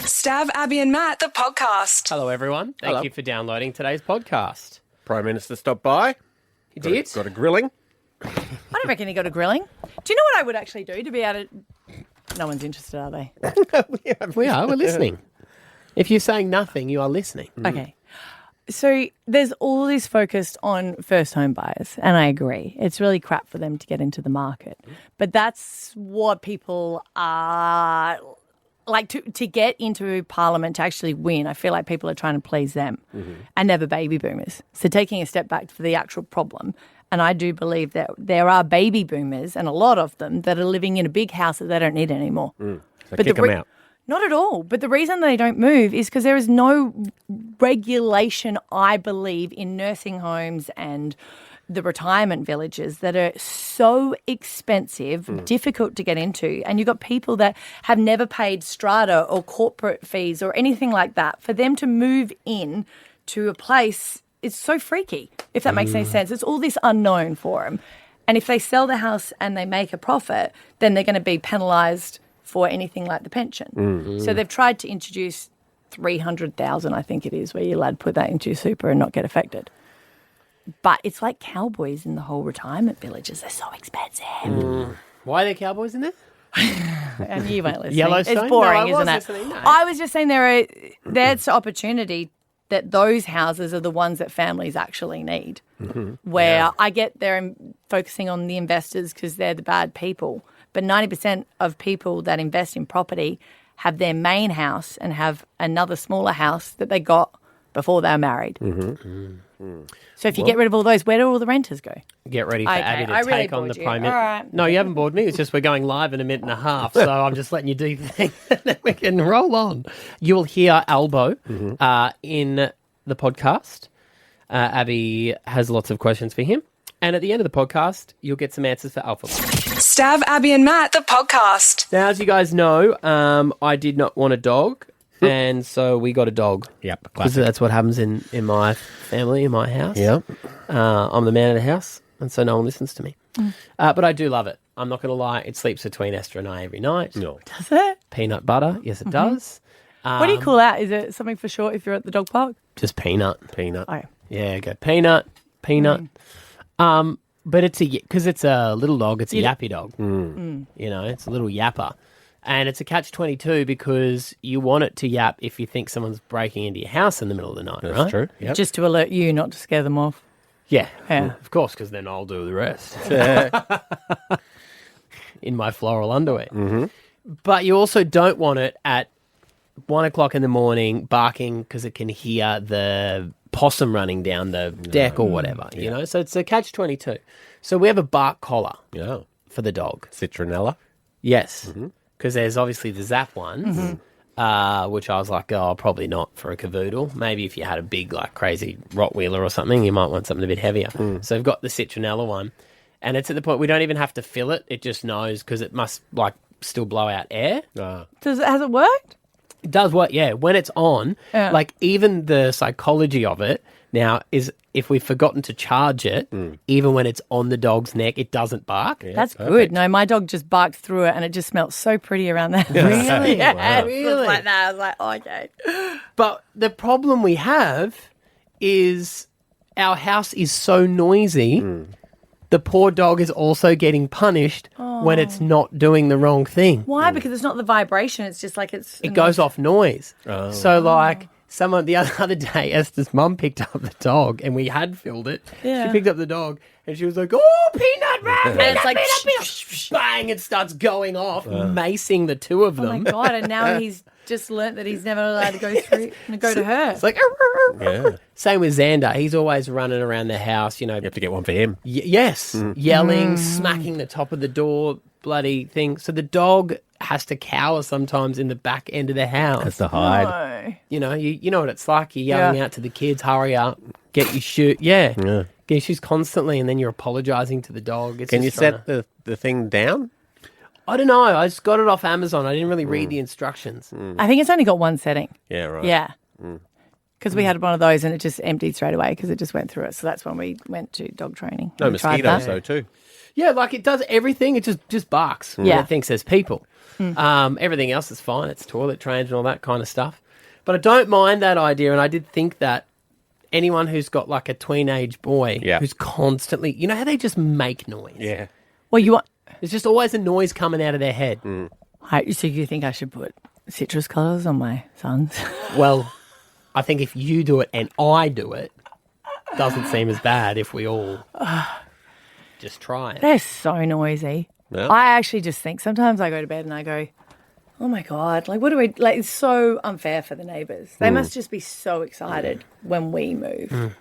Stav, Abby and Matt, the podcast. Hello, everyone. Thank you for downloading today's podcast. Prime Minister stopped by. He did? Got a grilling. I don't reckon he got a grilling. Do you know what I would actually do to be able to... No one's interested, are they? We are. We're listening. If you're saying nothing, you are listening. Okay. So there's all this focused on first home buyers, and I agree. It's really crap for them to get into the market. But that's what people are... Like, to get into Parliament, to actually win, I feel like people are trying to please them and never baby boomers. So taking a step back for the actual problem, and I do believe that there are baby boomers, and a lot of them, that are living in a big house that they don't need anymore. So But kick them out. Not at all. But the reason they don't move is because there is no regulation, I believe, in nursing homes and the retirement villages that are so expensive, difficult to get into. And you've got people that have never paid strata or corporate fees or anything like that. For them to move in to a place, it's so freaky, if that makes any sense. It's all this unknown for them. And if they sell the house and they make a profit, then they're going to be penalised for anything like the pension. So they've tried to introduce 300,000, I think it is, where your lad put that into your super and not get affected. But it's like cowboys in the whole retirement villages. They're so expensive. Why are there cowboys in there? And you weren't listening. Yellowstone? It's boring, No, I was isn't it? listening, no. I was just saying there's opportunity that those houses are the ones that families actually need. Where I get they're focusing on the investors because they're the bad people. But 90% of people that invest in property have their main house and have another smaller house that they got before they were married. So if you get rid of all those, where do all the renters go? Get ready for Okay, Abby to I really take on the bored you. Prime All Minister. right. No, you haven't bored me. It's just we're going live in a minute and a half, so I'm just letting you do the thing. Then we can roll on. You'll hear Albo in the podcast. Abby has lots of questions for him. And at the end of the podcast, you'll get some answers for Alpha. Stav, Abby and Matt, the podcast. Now, as you guys know, I did not want a dog, and so we got a dog. Yep, Because classic. that's what happens in my family, in my house. Yeah. I'm the man of the house, and so no one listens to me. But I do love it. I'm not going to lie. It sleeps between Esther and I every night. No. Does it? Peanut butter. Yes, it does. What do you call that? Is it something for short if you're at the dog park? Just peanut. Peanut. Oh, Yeah, go peanut. But it's because it's a little dog. It's a yappy dog. You know, it's a little yapper. And it's a catch-22 because you want it to yap if you think someone's breaking into your house in the middle of the night, That's right? true. Yep. just to alert you, not to scare them off. Yeah, Yeah. of course, because then I'll do the rest in my floral underwear. But you also don't want it at 1 o'clock in the morning barking because it can hear the possum running down the deck or whatever, you know? So it's a catch-22. So we have a bark collar Yeah. for the dog. Citronella. Yes, because there's obviously the Zap ones, which I was like, oh, probably not for a cavoodle. Maybe if you had a big, like, crazy Rottweiler or something, you might want something a bit heavier. So we've got the Citronella one, and it's at the point we don't even have to fill it. It just knows because it must, like, still blow out air. Has it worked? It does work, yeah. When it's on, Yeah. like, even the psychology of it now is if we've forgotten to charge it, even when it's on the dog's neck, it doesn't bark. That's good. No, my dog just barked through it and it just smelt so pretty around there. Really? Yeah, Wow. it was like that. I was like, oh, okay. But the problem we have is our house is so noisy. The poor dog is also getting punished when it's not doing the wrong thing. Why? Because it's not the vibration. It's just like it's... It goes off noise. So, like, someone the other day, Esther's mum picked up the dog and we had filled it. Yeah. She picked up the dog and she was like, oh, peanut, man, peanut, And it's like, peanut. Bang, it starts going off, macing the two of oh, my them. God. And now he's just learnt that he's never allowed to go through and go to her. It's like, Yeah. same with Xander. He's always running around the house, you know. You have to get one for him. Yes, yelling, smacking the top of the door, bloody thing. So the dog has to cower sometimes in the back end of the house. Has to hide. No. You know, you know what it's like. You're yelling out to the kids, hurry up, get your shoe. Yeah. Yeah. Get your shoes constantly, and then you're apologising to the dog. It's Can you just trying set the thing down? I don't know. I just got it off Amazon. I didn't really read the instructions. I think it's only got one setting. Yeah, right. Yeah. Because we had one of those and it just emptied straight away because it just went through it. So that's when we went to dog training. No We tried mosquitoes, that. though, too. Yeah, like it does everything. It just barks. Yeah. It thinks there's people. Everything else is fine. It's toilet trained and all that kind of stuff. But I don't mind that idea. And I did think that anyone who's got like a tween-age boy who's constantly, you know how they just make noise? Yeah. Well, you want. There's just always a noise coming out of their head. So you think I should put citrus colours on my sons? Well, I think if you do it and I do it, doesn't seem as bad if we all just try it. They're so noisy. Yeah. I actually just think sometimes I go to bed and I go, oh my God, like what do we, like it's so unfair for the neighbours. They must just be so excited when we move.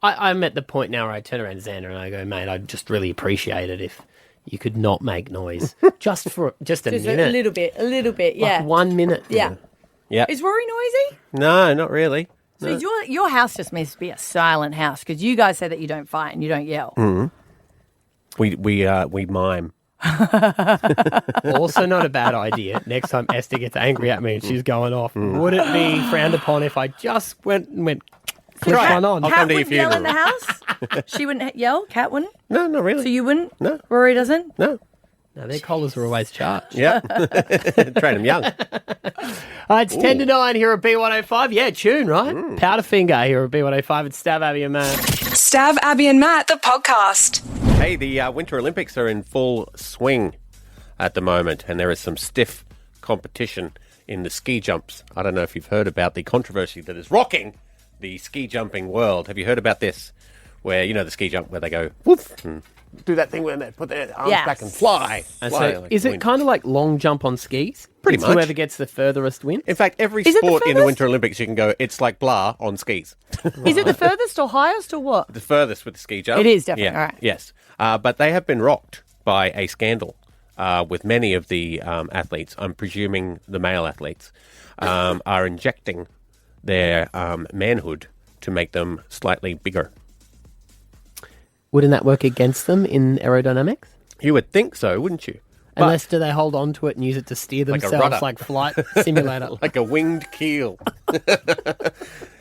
I'm at the point now where I turn around to Xander and I go, mate, I'd just really appreciate it if you could not make noise just a Just minute. a little bit, yeah. Like 1 minute. Yeah. Yeah. Is Rory noisy? No, not really. So your house just must be a silent house because you guys say that you don't fight and you don't yell. We mime. Also not a bad idea. Next time Esther gets angry at me and she's going off, would it be frowned upon if I just went click one on? I'll Cat come to your wouldn't yell in the funeral. house? She wouldn't yell? Cat wouldn't? No, not really. So you wouldn't? No. Rory doesn't? No. No, their collars are always charged. Yeah. Train them young. It's 10 to 9 here at B105. Yeah, tune, right? Powderfinger here at B105. It's Stab Abby and Matt. Stav, Abby and Matt, the podcast. Hey, the Winter Olympics are in full swing at the moment, and there is some stiff competition in the ski jumps. I don't know if you've heard about the controversy that is rocking the ski jumping world. Have you heard about this? Where, you know, the ski jump where they go, woof, and do that thing where they put their arms Yes. back and fly. And Fly so like is the it wind. kind of like long jump on skis? Pretty It's much. Whoever gets the furthest wins? In fact, every Is it the sport in the furthest? Winter Olympics, you can go, it's like blah on skis. Is it the furthest or highest or what? The furthest with the ski jump. It is definitely, Yeah, all right. Yes. But they have been rocked by a scandal with many of the athletes. I'm presuming the male athletes are injecting their manhood to make them slightly bigger. Wouldn't that work against them in aerodynamics? You would think so, wouldn't you? But Unless do they hold on to it and use it to steer Like a themselves rudder. like flight simulator? like a winged keel.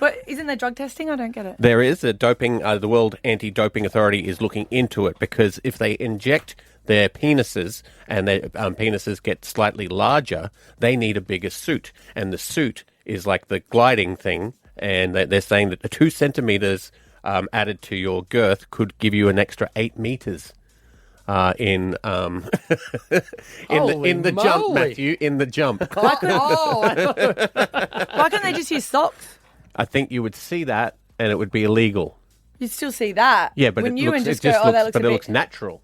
But isn't there drug testing? I don't get it. There is a doping. The World Anti-Doping Authority is looking into it because if they inject their penises and their penises get slightly larger, they need a bigger suit, and the suit is like the gliding thing. And they're saying that 2 centimeters added to your girth could give you an extra 8 meters in the jump, moly. Matthew. In the jump, Why Why can't they just use socks? I think you would see that, and it would be illegal. You'd still see that. Yeah, but Wouldn't it you? looks, And just it just go, oh, that looks, looks a but it bit... looks natural.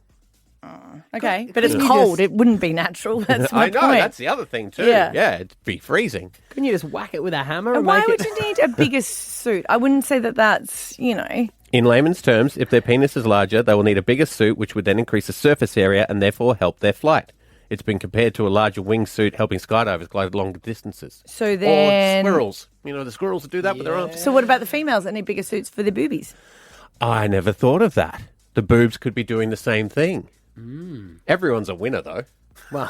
Okay, but it's Couldn't you cold. just- It wouldn't be natural. That's my I know, point. that's the other thing too. Yeah. Yeah, it'd be freezing. Couldn't you just whack it with a hammer and And why make would it... you need a bigger suit? I wouldn't say that that's, you know... In layman's terms, if their penis is larger, they will need a bigger suit, which would then increase the surface area and therefore help their flight. It's been compared to a larger wingsuit helping skydivers glide longer distances. So then... Or squirrels. You know, the squirrels that do that with their arms. So what about the females that need bigger suits for their boobies? I never thought of that. The boobs could be doing the same thing. Everyone's a winner, though. Well,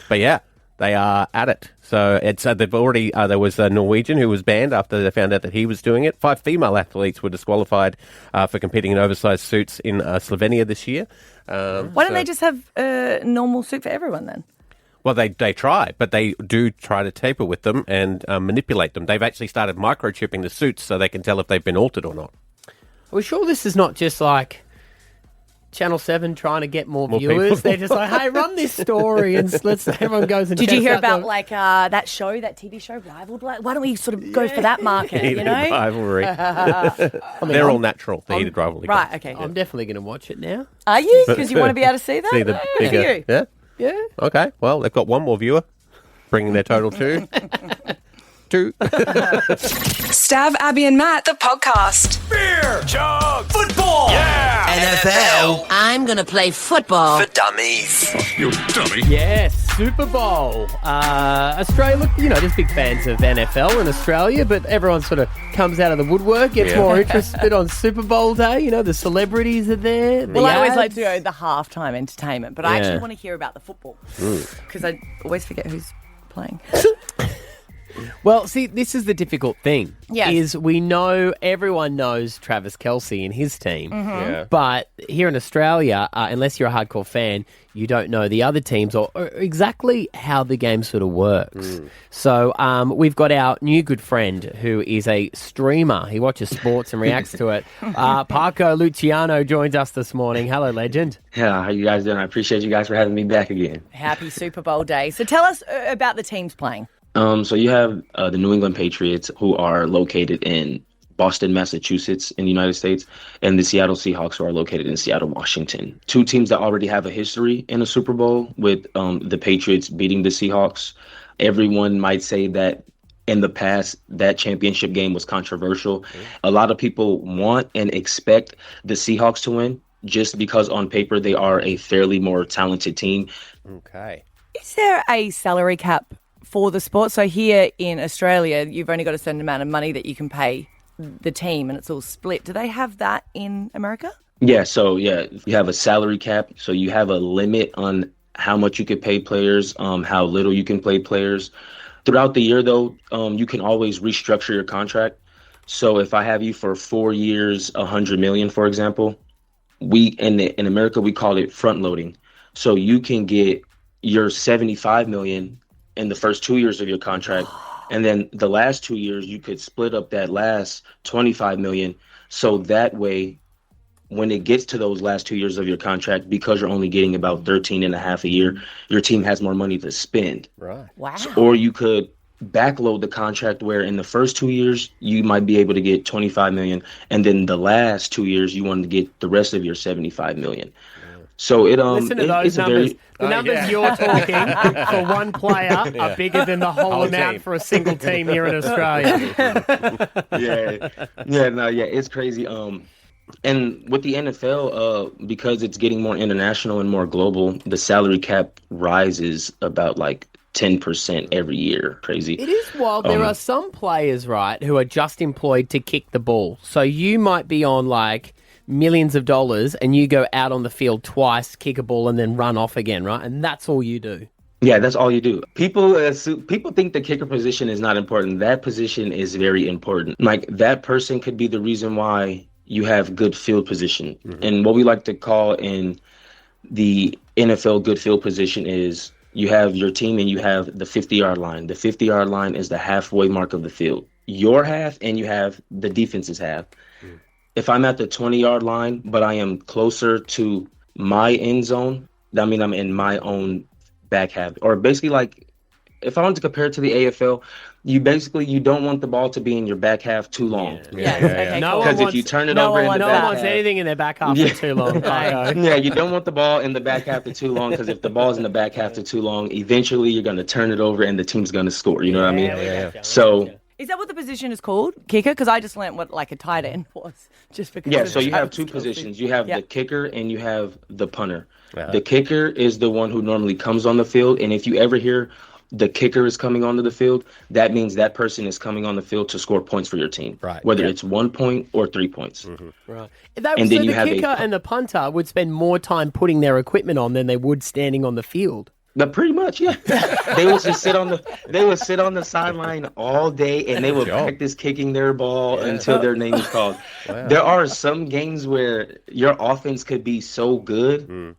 But yeah, they are at it. So it's they've already. There was a Norwegian who was banned after they found out that he was doing it. 5 female athletes were disqualified for competing in oversized suits in Slovenia this year. Why don't they just have a normal suit for everyone then? Well, they try, but they do try to taper with them and manipulate them. They've actually started microchipping the suits so they can tell if they've been altered or not. are we sure this is not just like Channel 7 trying to get more viewers? people. They're just like, hey, run this story and everyone goes and Did you checks hear out about the- like that TV show, Rival? Why don't we sort of go for that market, you know? Rivalry. They're all natural, the heated rivalry. Right, okay. I'm definitely going to watch it now. Are you? Because you want to be able to see that? See the Good for bigger. you. Yeah? Yeah. Okay, well, they've got one more viewer, bringing their total to 2. Stav, Abby and Matt, the podcast. Beer, jug, football, yeah, NFL I'm going to play football. for dummies. you dummy. Yes, Super Bowl. Australia, look, you know, there's big fans of NFL in Australia, but everyone sort of comes out of the woodwork, gets Yeah. more interested on Super Bowl day. You know, the celebrities are there. Well, I always like ads. to go the halftime entertainment, but I actually Yeah. want to hear about the football because I always forget who's playing. Well, see, this is the difficult thing. Yes. Is everyone knows Travis Kelce and his team. Yeah. But here in Australia, unless you're a hardcore fan, you don't know the other teams or exactly how the game sort of works. So we've got our new good friend who is a streamer. He watches sports and reacts to it. Paco Luciano joins us this morning. Hello, legend. Yeah, how you guys doing? I appreciate you guys for having me back again. Happy Super Bowl day. So tell us about the teams playing. So you have the New England Patriots, who are located in Boston, Massachusetts in the United States, and the Seattle Seahawks, who are located in Seattle, Washington. Two teams that already have a history in a Super Bowl, with the Patriots beating the Seahawks. Everyone might say that in the past, that championship game was controversial. A lot of people want and expect the Seahawks to win just because on paper they are a fairly more talented team. Okay. Is there a salary cap for the sport? So here in Australia, you've only got a certain amount of money that you can pay the team and it's all split. Do they have that in America? Yeah, you have a salary cap. So you have a limit on how much you could pay players, how little you can pay players. Throughout the year, though, you can always restructure your contract. So if I have you for 4 years, $100 million, for example, in America, we call it front loading. So you can get your $75 million in the first 2 years of your contract. And then the last 2 years, you could split up that last $25 million. So that way, when it gets to those last 2 years of your contract, because you're only getting about 13 and a half a year, your team has more money to spend. Right. Wow. Or you could backload the contract where in the first 2 years, you might be able to get 25 million. And then the last 2 years, you want to get the rest of your 75 million. So Listen to those it's numbers. a The numbers you're talking for one player are bigger than the whole amount team. for a single team here in Australia. it's crazy. And with the NFL, because it's getting more international and more global, the salary cap rises about like 10% every year. Crazy. It is wild. There are some players, right, who are just employed to kick the ball. So you might be on like millions of dollars and you go out on the field twice, kick a ball and then run off again, right? And that's all you do. Yeah, that's all you do. People think the kicker position is not important. That position is very important. Like that person could be the reason why you have good field position. And what we like to call in the NFL good field position is you have your team and you have the 50-yard line. The 50-yard line is the halfway mark of the field. Your half and you have the defense's half. If I'm at the 20-yard line, but I am closer to my end zone, that means I'm in my own back half. Or basically, like, if I want to compare it to the AFL, you don't want the ball to be in your back half too long. Okay, Because if you turn it over in the no back one wants half, anything in their back half for too long. yeah, you don't want the ball in the back half for too long, because if the ball's in the back half for too long, eventually you're going to turn it over and the team's going to score. You know what I mean? So... Is that what the position is called? Kicker? Because I just learned what like a tight end was. Just because. Yeah, of so you have Travis two Kelce. positions. You have Yeah. the kicker and you have the punter. The kicker is the one who normally comes on the field. And if you ever hear the kicker is coming onto the field, that means that person is coming on the field to score points for your team. Right. Whether it's 1 point or 3 points. Right. And So then the you have kicker and the punter would spend more time putting their equipment on than they would standing on the field. But pretty much, yeah. They would just sit on the sideline all day and they would practice kicking their ball until their name is called. There are some games where your offense could be so good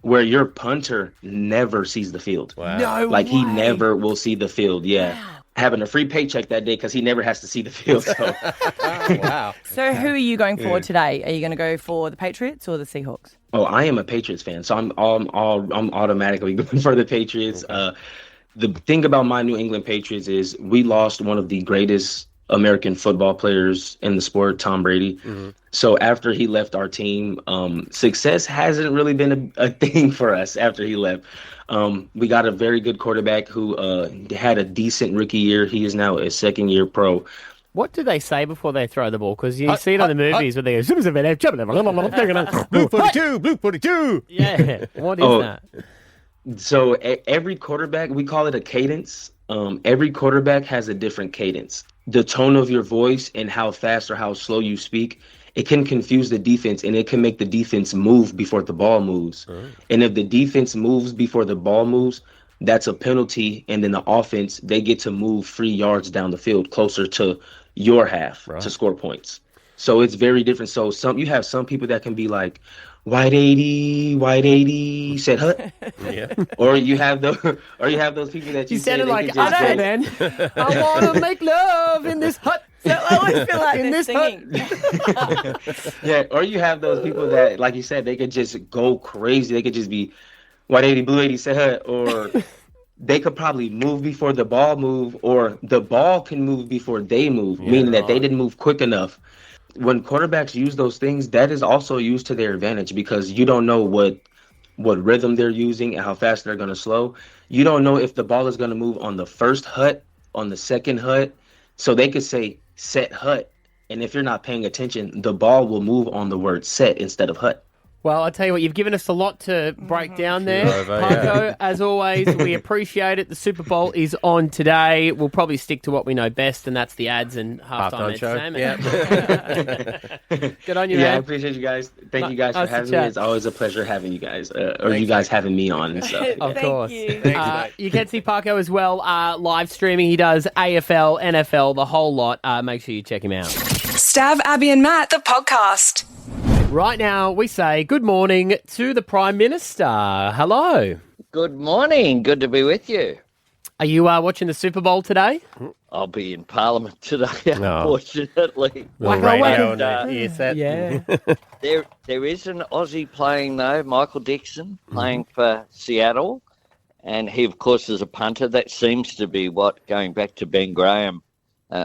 where your punter never sees the field. No Like he way. never will see the field. Yeah. Having a free paycheck that day because he never has to see the field. So. Wow. So who are you going for today? Are you going to go for the Patriots or the Seahawks? Oh, I am a Patriots fan, so I'm automatically going for the Patriots. The thing about my New England Patriots is we lost one of the greatest American football players in the sport, Tom Brady. So after he left our team, success hasn't really been a thing for us after he left. We got a very good quarterback who had a decent rookie year. He is now a second-year pro. What do they say before they throw the ball? Because you see it on the movies where they go, Blue 42, Blue 42. yeah. What is that? So every quarterback, we call it a cadence. Every quarterback has a different cadence. The tone of your voice and how fast or how slow you speak, it can confuse the defense and it can make the defense move before the ball moves. And if the defense moves before the ball moves, that's a penalty. And then the offense, they get to move 3 yards down the field closer to your half to score points. So it's very different. So you have some people that can be like, white 80, said hut. Yeah. Or you have those people that you say sounded they like, could just I go- know, man. I want to make love in this hut. So I always feel like In they're this hut. singing. Yeah, or you have those people that, like you said, they could just go crazy. They could just be white 80, blue 80, said hut, or they could probably move before the ball move, or the ball can move before they move, meaning that they didn't move quick enough. When quarterbacks use those things, that is also used to their advantage because you don't know what rhythm they're using and how fast they're going to slow. You don't know if the ball is going to move on the first hut, on the second hut. So they could say set hut, and if you're not paying attention, the ball will move on the word set instead of hut. Well, I tell you what, you've given us a lot to break down there. Over, Paco, as always, we appreciate it. The Super Bowl is on today. We'll probably stick to what we know best, and that's the ads and halftime show. entertainment. Yeah. Good on you, Yeah, I man. appreciate you guys. Thank you guys for Nice to having me. chat. It's always a pleasure having you guys, or you guys having me on. So. Of Thank course. you. You can see Paco as well live streaming. He does AFL, NFL, the whole lot. Make sure you check him out. Stav, Abby and Matt, the podcast. Right now, we say good morning to the Prime Minister. Hello. Good morning. Good to be with you. Are you watching the Super Bowl today? I'll be in Parliament today, unfortunately. Little radio and earset. Yeah. There is an Aussie playing, though, Michael Dixon, playing for Seattle. And he, of course, is a punter. That seems to be going back to Ben Graham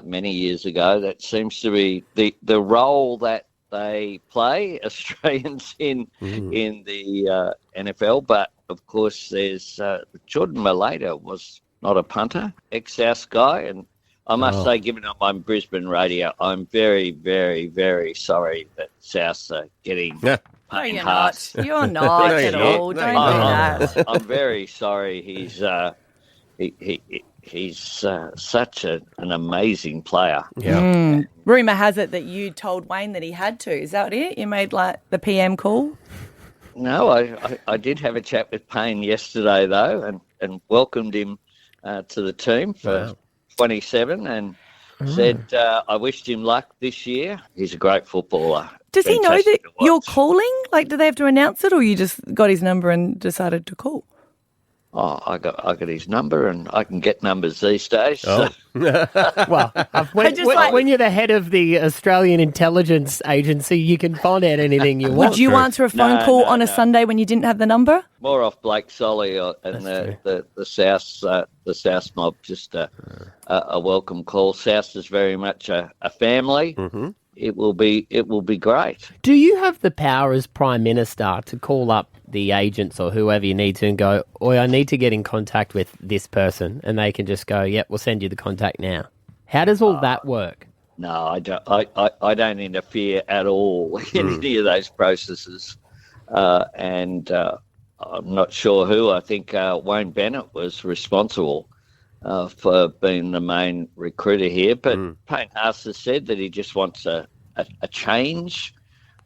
many years ago, that seems to be the role that they play, Australians in the NFL. But, of course, there's Jordan Mailata was not a punter, ex-South guy. And I must say, given up on Brisbane radio, I'm very, very, very sorry that Souths are getting No, Payne you're Haas. not. You're not No, at you're all. not. Don't No, do you're that. I'm very sorry. He's such an amazing player. Yeah. Rumour has it that you told Wayne that he had to. Is that it? You made like the PM call? No, I did have a chat with Payne yesterday, though, and welcomed him to the team for 27 and said I wished him luck this year. He's a great footballer. Does he know Fantastic that to you're watch. calling? Like, do they have to announce it, or you just got his number and decided to call? Oh, I got his number, and I can get numbers these days. Oh. Well, when you're the head of the Australian Intelligence Agency, you can find out anything you want. Would you answer a phone No, call no, on a no. Sunday when you didn't have the number? More off Blake Solly and the South mob, just a welcome call. South is very much a family. Mm-hmm. It will be great. Do you have the power as Prime Minister to call up the agents or whoever you need to and go, "Oi, I need to get in contact with this person," and they can just go, "Yep, we'll send you the contact now." How does all that work? No, I don't. I don't interfere at all in any of those processes, and I'm not sure who. I think Wayne Bennett was responsible for being the main recruiter here. But Payne Haas has said that he just wants a change,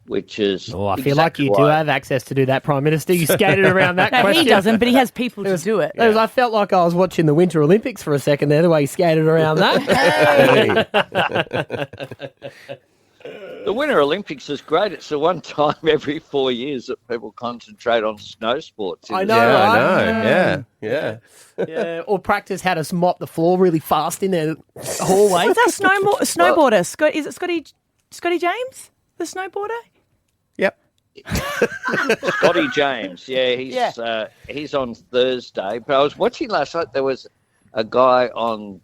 which is. Oh, I feel like you do have access to do that, Prime Minister. You skated around that No, question. he doesn't, but he has people to do it. I felt like I was watching the Winter Olympics for a second there, the way he skated around that. The Winter Olympics is great. It's the one time every 4 years that people concentrate on snow sports. I know, Yeah, right? I know. Yeah. Yeah, or practice how to mop the floor really fast in their hallway. What's that snowboarder? Is it Scotty James, the snowboarder? Yep. Scotty James, he's on Thursday. But I was watching last night. There was a guy on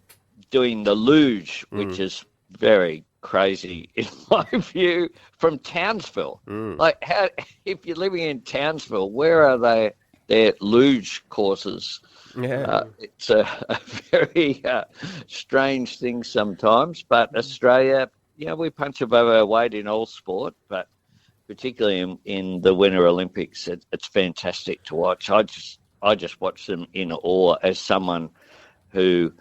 doing the luge, which is very crazy in my view, from Townsville. Like, how if you're living in Townsville, where are their luge courses? Yeah. It's a very strange thing sometimes. But Australia, we punch above our weight in all sport, but particularly in the Winter Olympics, it's fantastic to watch. I just watch them in awe as someone who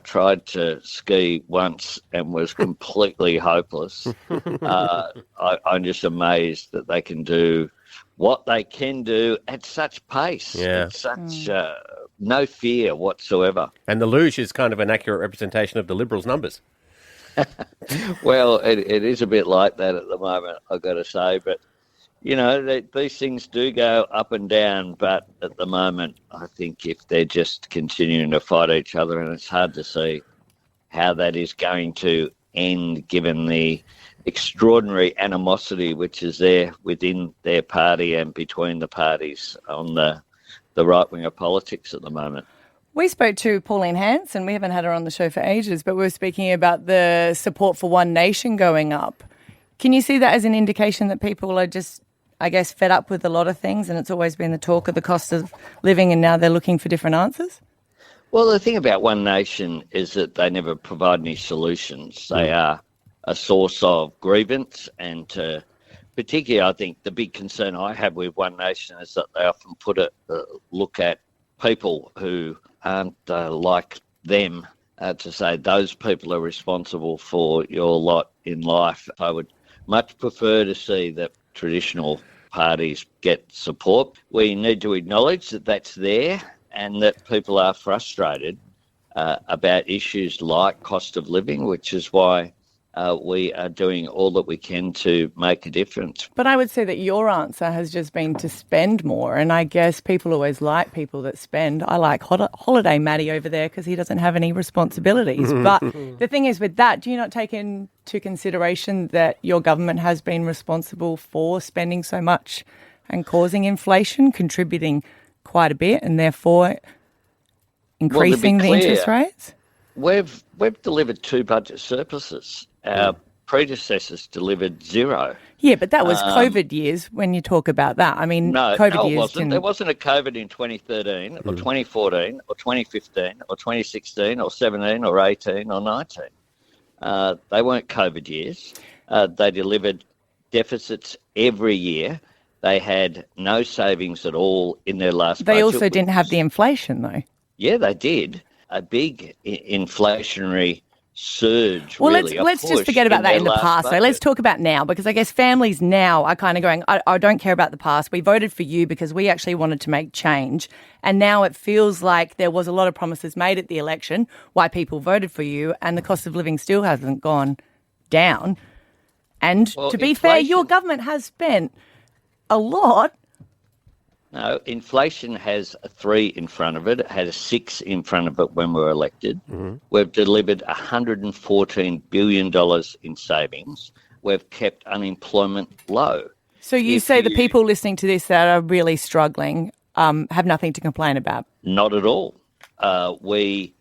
tried to ski once and was completely hopeless. I'm just amazed that they can do what they can do at such pace. Yeah. At such no fear whatsoever. And the luge is kind of an accurate representation of the Liberals' numbers. Well, it is a bit like that at the moment, I've got to say. But, these things do go up and down. But at the moment, I think if they're just continuing to fight each other, and it's hard to see how that is going to end given the extraordinary animosity which is there within their party and between the parties on the right wing of politics at the moment. We spoke to Pauline Hanson. We haven't had her on the show for ages, but we were speaking about the support for One Nation going up. Can you see that as an indication that people are just, I guess, fed up with a lot of things, and it's always been the talk of the cost of living, and now they're looking for different answers? Well, the thing about One Nation is that they never provide any solutions. They are a source of grievance, and particularly I think the big concern I have with One Nation is that they often look at people who aren't like them to say those people are responsible for your lot in life. I would much prefer to see that traditional parties get support. We need to acknowledge that that's there and that people are frustrated about issues like cost of living, which is why we are doing all that we can to make a difference. But I would say that your answer has just been to spend more, and I guess people always like people that spend. I like Holiday Matty over there because he doesn't have any responsibilities. But the thing is with that, do you not take into consideration that your government has been responsible for spending so much and causing inflation, contributing quite a bit, and therefore increasing the interest rates? We've delivered 2 budget surpluses. Our predecessors delivered 0. Yeah, but that was COVID years when you talk about that. I mean, COVID it years wasn't. There wasn't a COVID in 2013 or 2014 or 2015 or 2016 or 17 or 18 or 19. They weren't COVID years. They delivered deficits every year. They had no savings at all in their last budget. They also didn't have the inflation, though. Yeah, they did. A big inflationary surge. Well, really, let's just forget about that in the past. So let's talk about now, because I guess families now are kind of going, I don't care about the past. We voted for you because we actually wanted to make change. And now it feels like there was a lot of promises made at the election, why people voted for you, and the cost of living still hasn't gone down. And to be fair, your government has spent a lot. No, inflation has a 3 in front of it. It had a 6 in front of it when we were elected. We've delivered $114 billion in savings. We've kept unemployment low. So you say the people listening to this that are really struggling have nothing to complain about? Not at all. We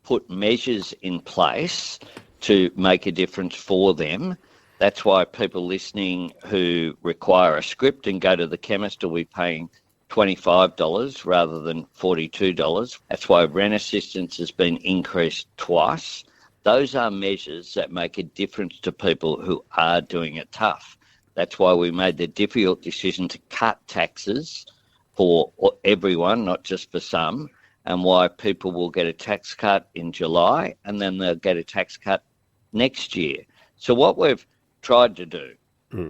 put measures in place to make a difference for them. That's why people listening who require a script and go to the chemist will be paying $25 rather than $42. That's why rent assistance has been increased twice. Those are measures that make a difference to people who are doing it tough. That's why we made the difficult decision to cut taxes for everyone, not just for some, and why people will get a tax cut in July and then they'll get a tax cut next year. So what we've tried to do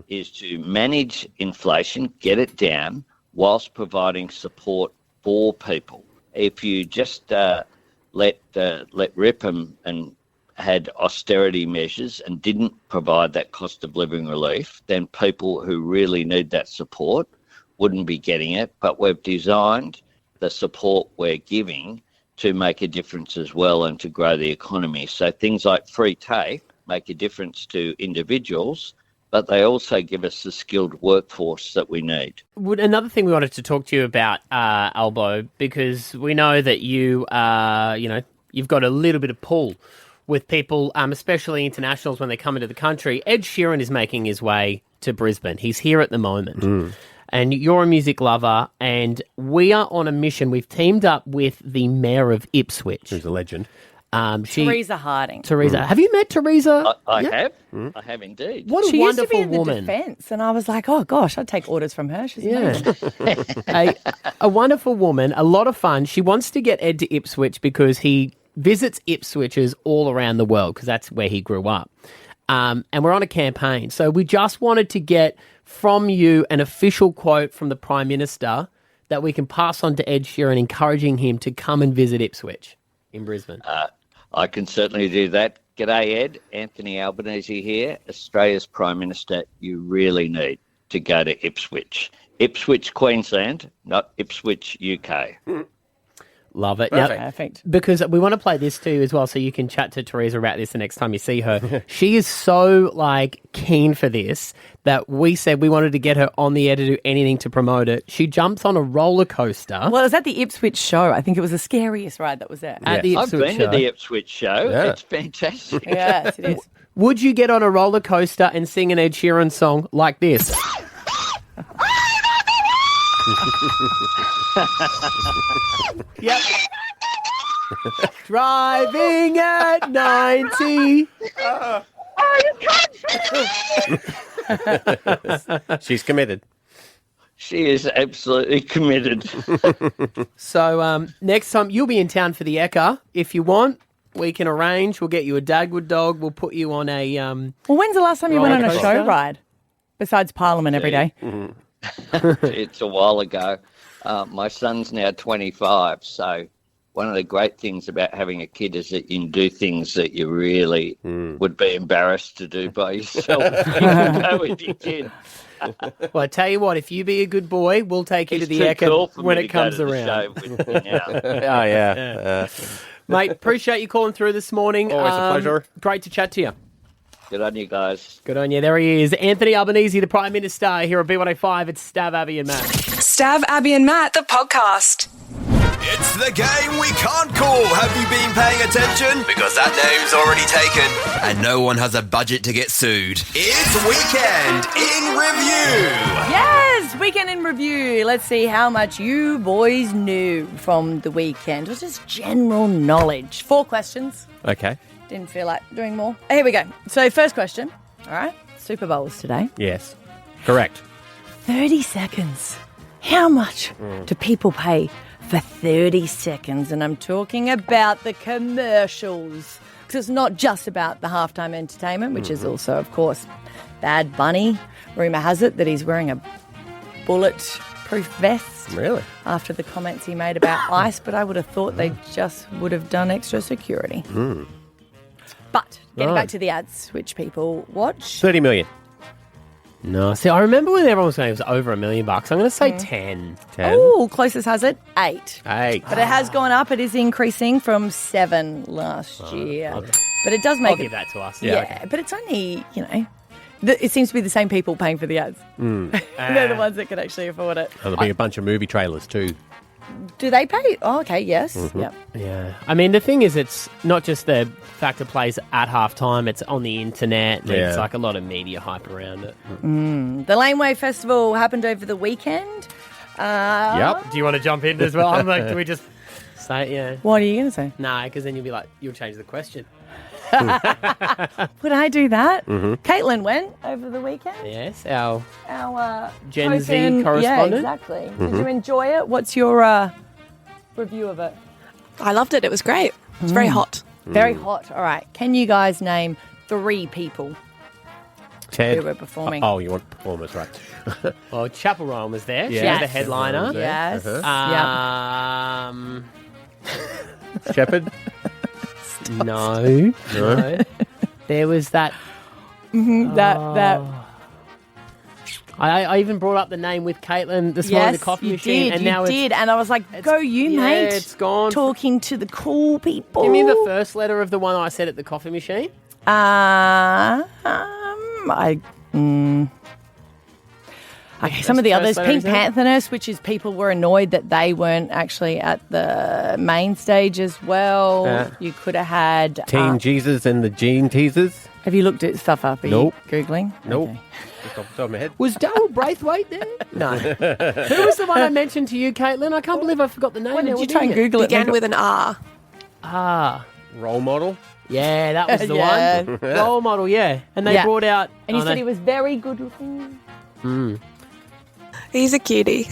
is to manage inflation, get it down, whilst providing support for people. If you just let rip and had austerity measures and didn't provide that cost of living relief, then people who really need that support wouldn't be getting it. But we've designed the support we're giving to make a difference as well and to grow the economy. So things like free TAFE make a difference to individuals, but they also give us the skilled workforce that we need. Another thing we wanted to talk to you about, Albo, because we know that you've got a little bit of pull with people, especially internationals when they come into the country. Ed Sheeran is making his way to Brisbane. He's here at the moment. And you're a music lover, and we are on a mission. We've teamed up with the mayor of Ipswich. Who's a legend. Teresa Harding. Have you met Teresa? I have. I have indeed. What a she wonderful used to be in woman. the defence, and I was like, oh gosh, I'd take orders from her. She's amazing. a wonderful woman, a lot of fun. She wants to get Ed to Ipswich because he visits Ipswichers all around the world because that's where he grew up. And we're on a campaign. So we just wanted to get from you an official quote from the Prime Minister that we can pass on to Ed Sheeran, encouraging him to come and visit Ipswich in Brisbane? I can certainly do that. G'day, Ed. Anthony Albanese here, Australia's Prime Minister. You really need to go to Ipswich. Ipswich, Queensland, not Ipswich, UK. Love it. Perfect. Because we want to play this too as well, so you can chat to Teresa about this the next time you see her. She is so keen for this that we said we wanted to get her on the air to do anything to promote it. She jumps on a roller coaster. Well, it was at the Ipswich show. I think it was the scariest ride that was there. At the I've Ipswich been show. to the Ipswich show. Yeah. It's fantastic. Yes, it is. Would you get on a roller coaster and sing an Ed Sheeran song like this? Yep. Driving at 90. She's committed. She is absolutely committed. So next time you'll be in town for the Ekka. If you want, we can arrange. We'll get you a Dagwood dog. We'll put you on a Well, when's the last time you went on a show coaster? ride? Besides Parliament every day. It's a while ago. My son's now 25, so one of the great things about having a kid is that you can do things that you really would be embarrassed to do by yourself. You can go with your kid. Well, I tell you what, if you be a good boy, we'll take you He's to the too cool Ekka for when me it to go comes to the around. show with me now. Oh, yeah. Mate, appreciate you calling through this morning. Always a pleasure. Great to chat to you. Good on you guys. Good on you. There he is. Anthony Albanese, the Prime Minister, here at B105. It's Stav, Abby and Matt. Stav, Abby and Matt, the podcast. It's the game we can't call. Have you been paying attention? Because that name's already taken, and no one has a budget to get sued. It's Weekend in Review. Yes, Weekend in Review. Let's see how much you boys knew from the weekend. It was just general knowledge. 4 questions. Okay. Didn't feel like doing more. Here we go. So first question. All right. Super Bowls today. Yes. Correct. 30 seconds. How much do people pay for 30 seconds? And I'm talking about the commercials. Because it's not just about the halftime entertainment, which is also, of course, Bad Bunny. Rumour has it that he's wearing a bulletproof vest. Really? After the comments he made about ICE, but I would have thought they just would have done extra security. But getting back to the ads, which people watch. 30 million. No, see, I remember when everyone was saying it was over $1 million. I'm going to say 10. 10. Oh, closest has it, 8. 8. But it has gone up. It is increasing from 7 last year. But it does make I'll give that to us. Yeah, but it's only, it seems to be the same people paying for the ads. They're the ones that can actually afford it. There'll be a bunch of movie trailers too. Do they pay? Oh, okay, yes. Yep. Yeah. I mean, the thing is, it's not just the fact it plays at halftime, it's on the internet. And It's like a lot of media hype around it. The Laneway Festival happened over the weekend. Yep. Do you want to jump in as well? I'm like, do we just say it? Yeah. What are you going to say? Nah, because then you'll be like, you'll change the question. Would I do that? Caitlin went over the weekend. Yes, our Gen Z correspondent. Yeah, exactly. Did you enjoy it? What's your review of it? I loved it. It was great. It's very hot. Very hot. All right. Can you guys name 3 people Ted. who were performing? Oh, you want performers, right? Well, Chapel Roan was there. She Yes. was the headliner. Yes. Shepherd? No. There was that. That. I even brought up the name with Caitlin this morning, Yes, the coffee you machine, did. and You now did, and I was like, "Go, you, mate!" It's gone. Talking to the cool people. Give me the first letter of the one I said at the coffee machine. Okay, some of the First others, letter Pink is it? Panther Nurse, which is people were annoyed that they weren't actually at the main stage as well. You could have had. Teen Jesus and the Gene Teasers? Have you looked at stuff up? Are Nope. you Googling? Nope. Okay. Just off the top of my head. Was Daryl Braithwaite there? No. Who was the one I mentioned to you, Caitlin? I can't believe I forgot the name. When now. did you What try and it? Google it? Began with an R. Ah. Role model? Yeah, that was the Yeah. one. Role model, yeah. And they Yeah. brought out... And you oh, said no. he was very good looking. He's a cutie.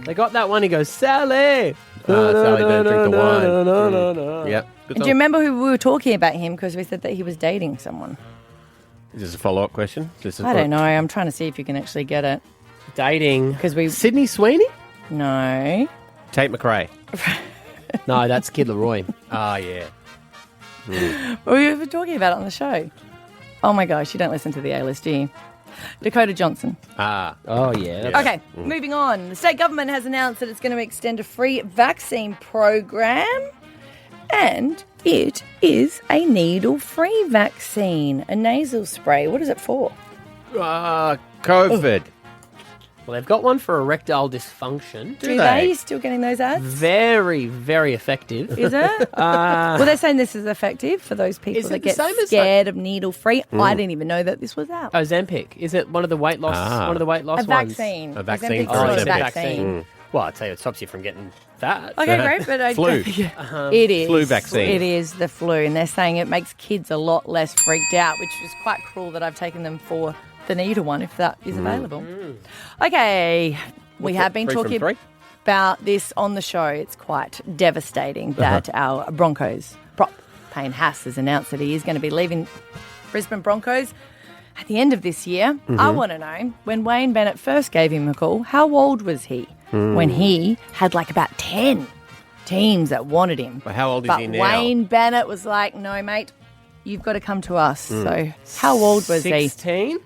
They got that one, he goes, Sally! Sally, don't drink the wine. No. Yep. Good And do you remember who we were talking about him because we said that he was dating someone? Is this a follow-up question? I don't know. I'm trying to see if you can actually get it. Dating. Because we... Sydney Sweeney? No. Tate McRae. No, that's Kid Leroy. Ah, yeah. We were talking about it on the show. Oh my gosh, you don't listen to the A-list, do you? Dakota Johnson. Ah. Oh, yeah. Okay, moving on. The state government has announced that it's going to extend a free vaccine program, and it is a needle-free vaccine, a nasal spray. What is it for? COVID. Well, they've got one for erectile dysfunction. Do they? Still getting those ads? Very, very effective. Is it? Well, they're saying this is effective for those people Is it that the get same as scared of needle-free. I didn't even know that this was out. Ozempic. Is it one of the weight loss? One of the weight loss A ones? vaccine. A vaccine Ozempic's for not a Ozempic. vaccine. Well, I'd say it stops you from getting fat. Okay, great, but Flu. It is Flu vaccine. It is the flu, and they're saying it makes kids a lot less freaked out, which is quite cruel that I've taken them for the needle one if that is available. Okay, we have been 3 from talking 3? about this on the show. It's quite devastating that our Broncos prop Payne Haas has announced that he is going to be leaving Brisbane Broncos at the end of this year. I want to know, when Wayne Bennett first gave him a call, how old was he when he had like about 10 teams that wanted him? Well, how old is But he now? Wayne Bennett was like, no, mate, you've got to come to us. So how old was he? 16?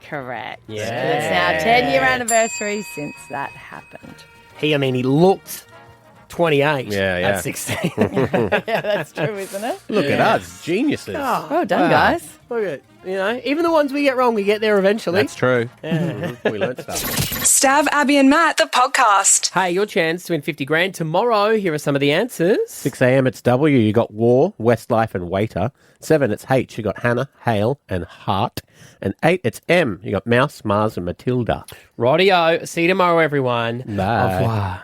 Correct. Yeah. It's now 10-year anniversary since that happened. He looked 28 Yeah, yeah. at 16. Yeah, that's true, isn't it? Look at us, geniuses. Well done, guys. Look at, even the ones we get wrong, we get there eventually. That's true. We learnt stuff. Stav, Abby and Matt, the podcast. Hey, your chance to win 50 grand tomorrow. Here are some of the answers. 6 a.m. it's W. You got War, Westlife, and Waiter. 7 it's H. You got Hannah, Hale, and Hart. And 8 it's M. You got Mouse, Mars, and Matilda. Rightio. See you tomorrow, everyone. Bye. Au revoir.